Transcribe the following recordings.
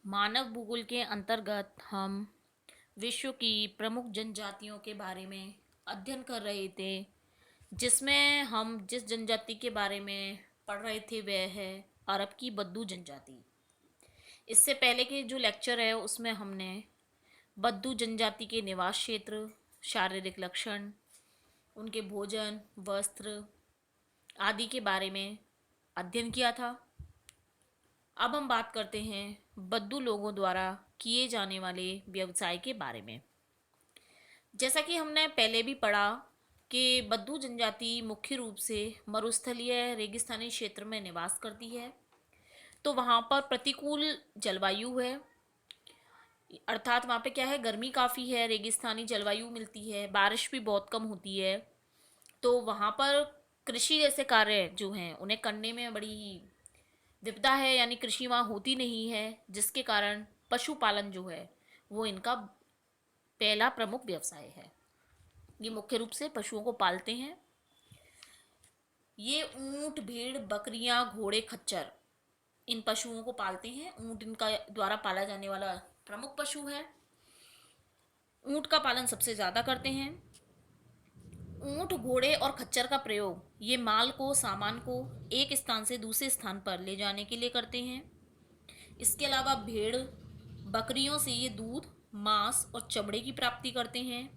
मानव भूगोल के अंतर्गत हम विश्व की प्रमुख जनजातियों के बारे में अध्ययन कर रहे थे, जिसमें हम जिस जनजाति के बारे में पढ़ रहे थे वह है अरब की बद्दू जनजाति। इससे पहले के जो लेक्चर है उसमें हमने बद्दू जनजाति के निवास क्षेत्र, शारीरिक लक्षण, उनके भोजन, वस्त्र आदि के बारे में अध्ययन किया था। अब हम बात करते हैं बद्दू लोगों द्वारा किए जाने वाले व्यवसाय के बारे में। जैसा कि हमने पहले भी पढ़ा कि बद्दू जनजाति मुख्य रूप से मरुस्थलीय रेगिस्तानी क्षेत्र में निवास करती है। तो वहाँ पर प्रतिकूल जलवायु है, अर्थात वहाँ पे क्या है, गर्मी काफ़ी है, रेगिस्तानी जलवायु मिलती है, बारिश भी बहुत कम होती है। तो वहाँ पर कृषि जैसे कार्य जो हैं उन्हें करने में बड़ी विपदा है, यानी कृषि वहाँ होती नहीं है, जिसके कारण पशुपालन जो है वो इनका पहला प्रमुख व्यवसाय है। ये मुख्य रूप से पशुओं को पालते हैं। ये ऊंट, भेड़, बकरियां, घोड़े, खच्चर इन पशुओं को पालते हैं। ऊंट इनका द्वारा पाला जाने वाला प्रमुख पशु है। ऊंट का पालन सबसे ज़्यादा करते हैं। ऊंट, घोड़े और खच्चर का प्रयोग ये माल को, सामान को एक स्थान से दूसरे स्थान पर ले जाने के लिए करते हैं। इसके अलावा भेड़, बकरियों से ये दूध, मांस और चमड़े की प्राप्ति करते हैं।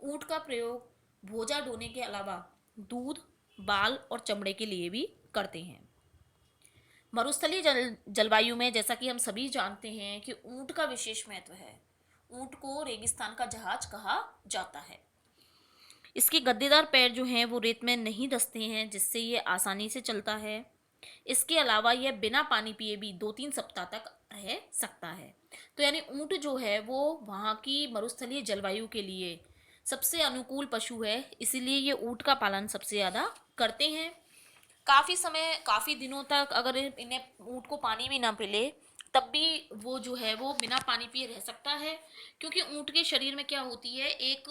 ऊंट का प्रयोग बोझा ढोने के अलावा दूध, बाल और चमड़े के लिए भी करते हैं। मरुस्थलीय जलवायु में जैसा कि हम सभी जानते हैं कि ऊंट का विशेष महत्व है। ऊंट को रेगिस्तान का जहाज कहा जाता है। इसके गद्देदार पैर जो हैं वो रेत में नहीं धंसते हैं, जिससे ये आसानी से चलता है। इसके अलावा यह बिना पानी पिए भी 2-3 सप्ताह तक रह सकता है। तो यानी ऊंट जो है वो वहाँ की मरुस्थलीय जलवायु के लिए सबसे अनुकूल पशु है, इसीलिए ये ऊंट का पालन सबसे ज़्यादा करते हैं। काफ़ी समय, काफ़ी दिनों तक अगर इन्हें ऊंट को पानी भी ना मिले तब भी वो जो है वो बिना पानी पिए रह सकता है, क्योंकि ऊंट के शरीर में क्या होती है, एक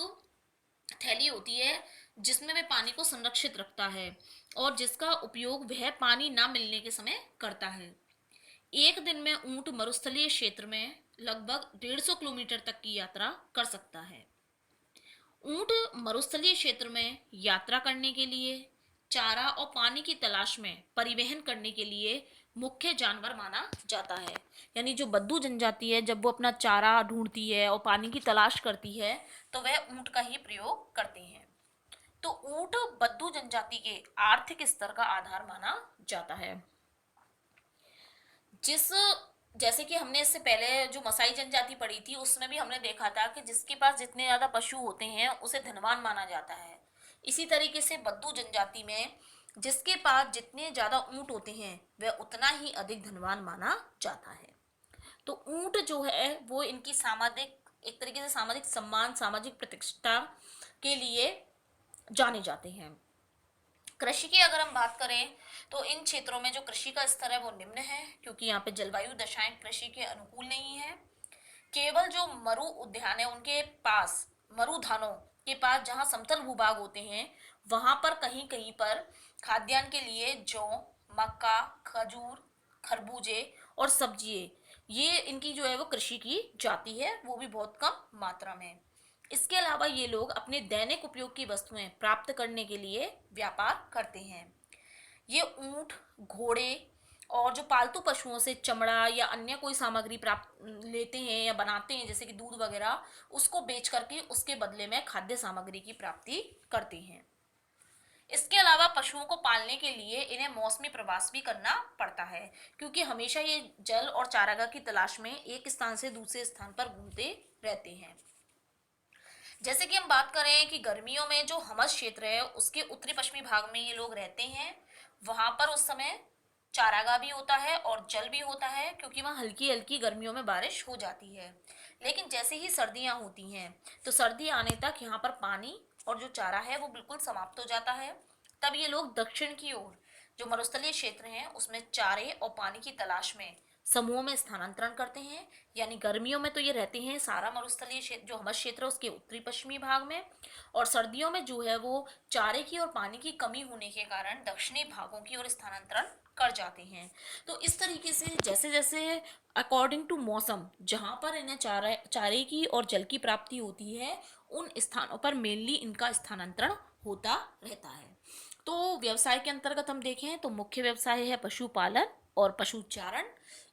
थैली होती है जिसमें वह पानी को संरक्षित रखता है और जिसका उपयोग वह पानी ना मिलने के समय करता है। एक दिन में ऊंट मरुस्थलीय क्षेत्र में लगभग 150 किलोमीटर तक की यात्रा कर सकता है। ऊंट मरुस्थलीय क्षेत्र में यात्रा करने के लिए, चारा और पानी की तलाश में परिवहन करने के लिए मुख्य जानवर माना जाता है। यानी जो बद्दू जनजाति है, जब वो अपना चारा ढूंढती है और पानी की तलाश करती है तो वह ऊंट का ही प्रयोग करते हैं। तो ऊंट बद्दू जनजाति के आर्थिक स्तर का आधार माना जाता है। जिस जैसे कि हमने इससे पहले जो मसाई जनजाति पढ़ी थी उसमें भी हमने देखा था कि जिसके पास जितने ज्यादा पशु होते हैं उसे धनवान माना जाता है। इसी तरीके से बद्दू जनजाति में जिसके पास जितने ज्यादा ऊंट होते हैं वह उतना ही अधिक धनवान माना जाता है। तो ऊंट जो है वो इनकी सामाजिक, एक तरीके से सामाजिक सम्मान, सामाजिक प्रतिष्ठा के लिए जाने जाते हैं। कृषि की अगर हम बात करें तो इन क्षेत्रों में जो कृषि का स्तर है वो निम्न है, क्योंकि यहाँ पे जलवायु दशाएं कृषि के अनुकूल नहीं है। केवल जो मरु उद्यान है उनके पास, मरुधानों के पास जहाँ समतल भूभाग होते हैं वहां पर कहीं कहीं पर खाद्यान्न के लिए जौ, मक्का, खजूर, खरबूजे और सब्जियां, ये इनकी जो है वो कृषि की जाती है, वो भी बहुत कम मात्रा में। इसके अलावा ये लोग अपने दैनिक उपयोग की वस्तुएं प्राप्त करने के लिए व्यापार करते हैं। ये ऊंट, घोड़े और जो पालतू पशुओं से चमड़ा या अन्य कोई सामग्री प्राप्त लेते हैं या बनाते हैं, जैसे कि दूध वगैरह, उसको बेच करके उसके बदले में खाद्य सामग्री की प्राप्ति करते हैं। इसके अलावा पशुओं को पालने के लिए इन्हें मौसमी प्रवास भी करना पड़ता है, क्योंकि हमेशा ये जल और चारागाह की तलाश में एक स्थान से दूसरे स्थान पर घूमते रहते हैं। जैसे कि हम बात करें कि गर्मियों में जो हमस क्षेत्र है उसके उत्तरी पश्चिमी भाग में ये लोग रहते हैं। वहां पर उस समय चारागाह भी होता है और जल भी होता है, क्योंकि वहाँ हल्की हल्की गर्मियों में बारिश हो जाती है। लेकिन जैसे ही सर्दियाँ होती हैं तो सर्दी आने तक यहाँ पर पानी और जो चारा है वो बिल्कुल समाप्त हो जाता है। तब ये लोग दक्षिण की ओर जो मरुस्थलीय क्षेत्र हैं उसमें चारे और पानी की तलाश में समूहों में स्थानांतरण करते हैं। यानी गर्मियों में तो ये रहते हैं सारा मरुस्थलीय क्षेत्र जो हमर क्षेत्र है उसके उत्तरी पश्चिमी भाग में, और सर्दियों में जो है वो चारे की और पानी की कमी होने के कारण दक्षिणी भागों की ओर स्थानांतरण कर जाते हैं। तो इस तरीके से जैसे जैसे अकॉर्डिंग टू मौसम जहाँ पर इन्हें चारे की और जल की प्राप्ति होती है उन स्थानों पर मेनली इनका स्थानांतरण होता रहता है। तो व्यवसाय के अंतर्गत हम देखें तो मुख्य व्यवसाय है पशुपालन और पशुचारण।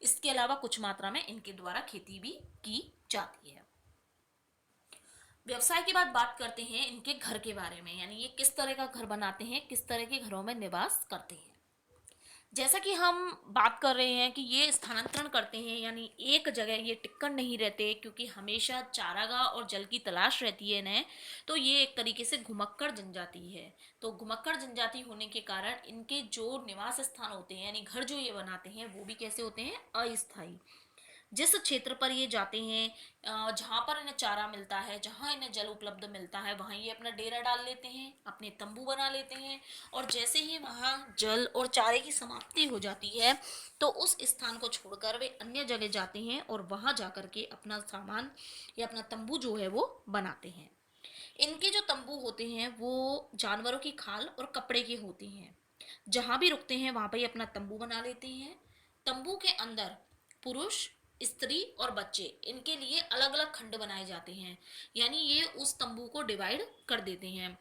इसके अलावा कुछ मात्रा में इनके द्वारा खेती भी की जाती है। व्यवसाय के बाद बात करते हैं इनके घर के बारे में, यानी ये किस तरह का घर बनाते हैं, किस तरह के घरों में निवास करते हैं। जैसा कि हम बात कर रहे हैं कि ये स्थानांतरण करते हैं, यानी एक जगह ये टिककर नहीं रहते क्योंकि हमेशा चारागाह और जल की तलाश रहती है इन्हें। तो ये एक तरीके से घुमक्कड़ जनजाति है। तो घुमक्कड़ जनजाति होने के कारण इनके जो निवास स्थान होते हैं यानी घर जो ये बनाते हैं वो भी कैसे होते हैं, अस्थायी। जिस क्षेत्र पर ये जाते हैं जहाँ पर इन्हें चारा मिलता है, जहाँ इन्हें जल उपलब्ध मिलता है, वहाँ ये अपना डेरा डाल लेते हैं, अपने तंबू बना लेते हैं। और जैसे ही वहाँ जल और चारे की समाप्ति हो जाती है तो उस स्थान को छोड़कर वे अन्य जगह जाते हैं और वहाँ जाकर के अपना सामान या अपना तंबू जो है वो बनाते हैं। इनके जो तंबू होते हैं वो जानवरों की खाल और कपड़े के होते हैं। जहाँ भी रुकते हैं वहाँ पर ही अपना तंबू बना लेते हैं। तंबू के अंदर पुरुष, स्त्री और बच्चे इनके लिए अलग अलग खंड बनाए जाते हैं। यानी ये उस तंबू को डिवाइड कर देते हैं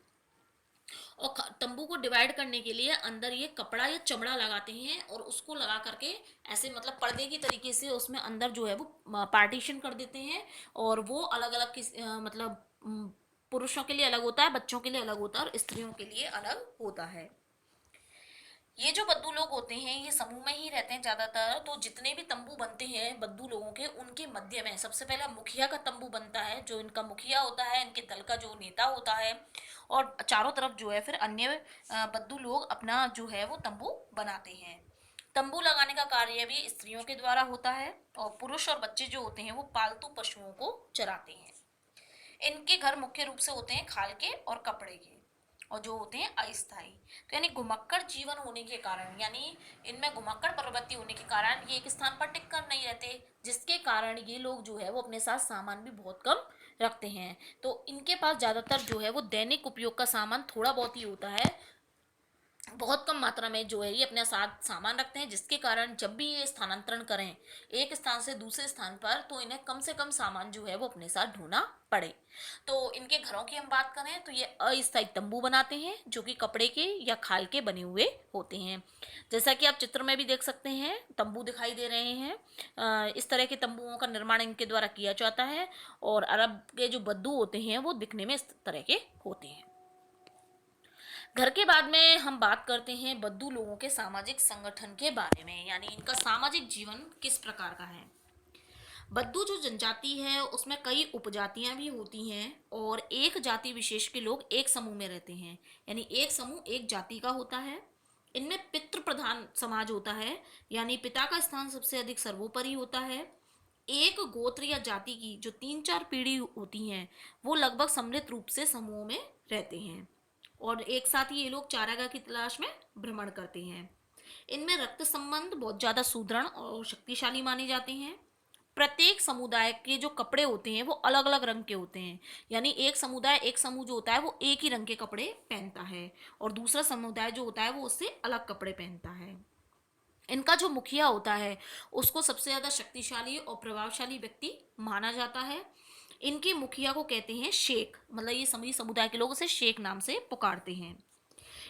और तंबू को डिवाइड करने के लिए अंदर ये कपड़ा या चमड़ा लगाते हैं और उसको लगा करके ऐसे मतलब पर्दे की तरीके से उसमें अंदर जो है वो पार्टीशन कर देते हैं। और वो अलग अलग मतलब पुरुषों के लिए अलग होता है, बच्चों के लिए अलग होता है और स्त्रियों के लिए अलग होता है। ये जो बद्दू लोग होते हैं ये समूह में ही रहते हैं ज्यादातर। तो जितने भी तंबू बनते हैं बद्दू लोगों के उनके मध्य में सबसे पहला मुखिया का तंबू बनता है। जो इनका मुखिया होता है, इनके दल का जो नेता होता है, और चारों तरफ जो है फिर अन्य बद्दू लोग अपना जो है वो तंबू बनाते हैं। तंबू लगाने का कार्य भी स्त्रियों के द्वारा होता है और पुरुष और बच्चे जो होते हैं वो पालतू पशुओं को चराते हैं। इनके घर मुख्य रूप से होते हैं खाल के और कपड़े के, और जो होते हैं अस्थायी। तो यानी घुमक्कड़ जीवन होने के कारण, यानी इनमें घुमक्कड़ प्रवृत्ति होने के कारण ये एक स्थान पर टिक कर नहीं रहते, जिसके कारण ये लोग जो है वो अपने साथ सामान भी बहुत कम रखते हैं। तो इनके पास ज़्यादातर जो है वो दैनिक उपयोग का सामान थोड़ा बहुत ही होता है। बहुत कम मात्रा में जो है ये अपने साथ सामान रखते हैं, जिसके कारण जब भी ये स्थानांतरण करें एक स्थान से दूसरे स्थान पर तो इन्हें कम से कम सामान जो है वो अपने साथ ढोना पड़े। तो इनके घरों की हम बात करें तो ये अस्थायी तंबू बनाते हैं जो कि कपड़े के या खाल के बने हुए होते हैं। जैसा कि आप चित्र में भी देख सकते हैं तंबू दिखाई दे रहे हैं। इस तरह के तंबुओं का निर्माण इनके द्वारा किया जाता है। और अरब के जो बद्दू होते हैं वो दिखने में इस तरह के होते हैं। घर के बाद में हम बात करते हैं बद्दू लोगों के सामाजिक संगठन के बारे में, यानी इनका सामाजिक जीवन किस प्रकार का है। बद्दू जो जनजाति है उसमें कई उपजातियां भी होती हैं और एक जाति विशेष के लोग एक समूह में रहते हैं। यानी एक समूह एक जाति का होता है। इनमें पितृ प्रधान समाज होता है, यानी पिता का स्थान सबसे अधिक सर्वोपरि होता है। एक गोत्र या जाति की जो 3-4 पीढ़ी होती हैं वो लगभग सम्मिलित रूप से समूहों में रहते हैं और एक साथ ही ये लोग चारागाह की तलाश में भ्रमण करते हैं। इनमें रक्त संबंध बहुत ज्यादा सुदृढ़ और शक्तिशाली माने जाते हैं। प्रत्येक समुदाय के जो कपड़े होते हैं वो अलग अलग रंग के होते हैं। यानी एक समुदाय, एक समूह जो होता है वो एक ही रंग के कपड़े पहनता है और दूसरा समुदाय जो होता है वो उससे अलग कपड़े पहनता है। इनका जो मुखिया होता है उसको सबसे ज्यादा शक्तिशाली और प्रभावशाली व्यक्ति माना जाता है। इनके मुखिया को कहते हैं शेख, मतलब ये सभी समुदाय के लोग उसे शेख नाम से पुकारते हैं।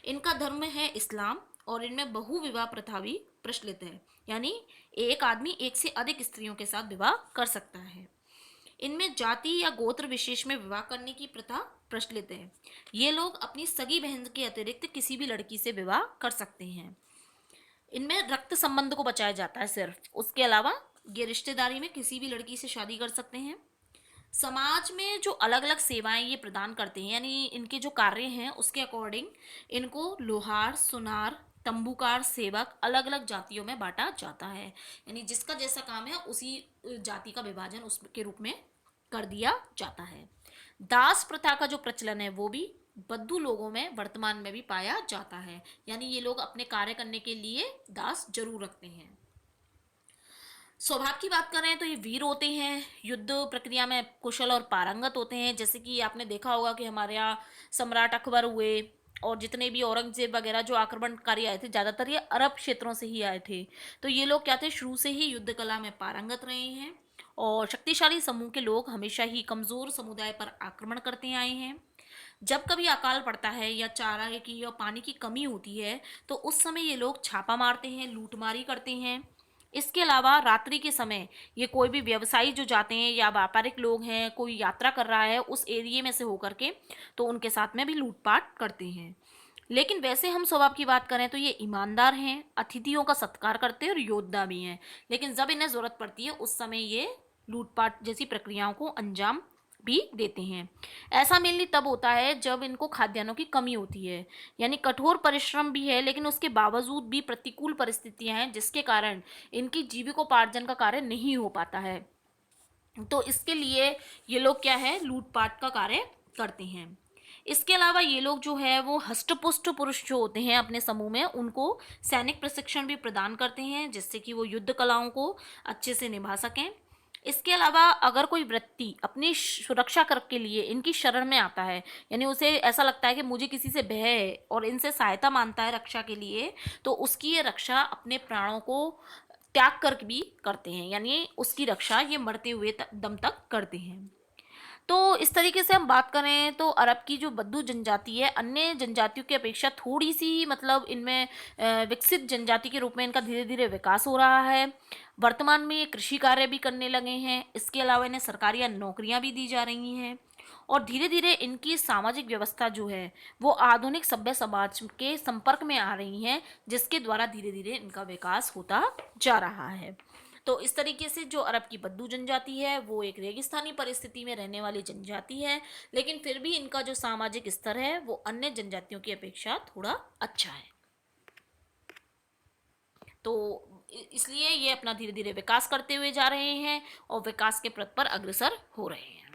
इनका धर्म है इस्लाम और इनमें बहु विवाह प्रथा भी प्रचलित है। यानी एक आदमी एक से अधिक स्त्रियों के साथ विवाह कर सकता है। इनमें जाति या गोत्र विशेष में विवाह करने की प्रथा प्रचलित है। ये लोग अपनी सगी बहन के अतिरिक्त किसी भी लड़की से विवाह कर सकते हैं। इनमें रक्त संबंध को बचाया जाता है सिर्फ, उसके अलावा ये रिश्तेदारी में किसी भी लड़की से शादी कर सकते हैं। समाज में जो अलग अलग सेवाएं ये प्रदान करते हैं, यानी इनके जो कार्य हैं उसके अकॉर्डिंग इनको लोहार, सुनार, तंबूकार, सेवक अलग अलग जातियों में बांटा जाता है। यानी जिसका जैसा काम है उसी जाति का विभाजन उसके रूप में कर दिया जाता है। दास प्रथा का जो प्रचलन है वो भी बद्दू लोगों में वर्तमान में भी पाया जाता है। यानी ये लोग अपने कार्य करने के लिए दास जरूर रखते हैं। स्वभाव की बात करें तो ये वीर होते हैं, युद्ध प्रक्रिया में कुशल और पारंगत होते हैं। जैसे कि आपने देखा होगा कि हमारे यहाँ सम्राट अकबर हुए और जितने भी औरंगजेब वगैरह जो आक्रमणकारी आए थे, ज़्यादातर ये अरब क्षेत्रों से ही आए थे। तो ये लोग क्या थे, शुरू से ही युद्ध कला में पारंगत रहे हैं और शक्तिशाली समूह के लोग हमेशा ही कमज़ोर समुदाय पर आक्रमण करते आए हैं। जब कभी अकाल पड़ता है या चारा की या पानी की कमी होती है, तो उस समय ये लोग छापा मारते हैं, लूटमारी करते हैं। इसके अलावा रात्रि के समय ये कोई भी व्यवसायी जो जाते हैं या व्यापारिक लोग हैं, कोई यात्रा कर रहा है उस एरिया में से होकर के, तो उनके साथ में भी लूटपाट करते हैं। लेकिन वैसे हम स्वभाव की बात करें तो ये ईमानदार हैं, अतिथियों का सत्कार करते हैं और योद्धा भी हैं। लेकिन जब इन्हें ज़रूरत पड़ती है उस समय ये लूटपाट जैसी प्रक्रियाओं को अंजाम भी देते हैं। ऐसा मेनली तब होता है जब इनको खाद्यान्नों की कमी होती है, यानी कठोर परिश्रम भी है लेकिन उसके बावजूद भी प्रतिकूल परिस्थितियां हैं जिसके कारण इनकी जीविकोपार्जन का कार्य नहीं हो पाता है। तो इसके लिए ये लोग क्या है, लूटपाट का कार्य करते हैं। इसके अलावा ये लोग जो है वो हष्टपुष्ट पुरुष जो होते हैं अपने समूह में, उनको सैनिक प्रशिक्षण भी प्रदान करते हैं जिससे कि वो युद्ध कलाओं को अच्छे से निभा सकें। इसके अलावा अगर कोई व्यक्ति अपनी सुरक्षा कर के लिए इनकी शरण में आता है, यानी उसे ऐसा लगता है कि मुझे किसी से भय है और इनसे सहायता मांगता है रक्षा के लिए, तो उसकी ये रक्षा अपने प्राणों को त्याग कर भी करते हैं, यानी उसकी रक्षा ये मरते हुए दम तक करते हैं। तो इस तरीके से हम बात करें तो अरब की जो बद्दू जनजाति है अन्य जनजातियों की अपेक्षा थोड़ी सी मतलब इनमें विकसित जनजाति के रूप में इनका धीरे धीरे विकास हो रहा है। वर्तमान में ये कृषि कार्य भी करने लगे हैं। इसके अलावा इन्हें सरकारी नौकरियां भी दी जा रही हैं और धीरे धीरे इनकी सामाजिक व्यवस्था जो है वो आधुनिक सभ्य समाज के संपर्क में आ रही है, जिसके द्वारा धीरे धीरे इनका विकास होता जा रहा है। तो इस तरीके से जो अरब की बद्दू जनजाति है वो एक रेगिस्तानी परिस्थिति में रहने वाली जनजाति है, लेकिन फिर भी इनका जो सामाजिक स्तर है वो अन्य जनजातियों की अपेक्षा थोड़ा अच्छा है। तो इसलिए ये अपना धीरे धीरे विकास करते हुए जा रहे हैं और विकास के पथ पर अग्रसर हो रहे हैं।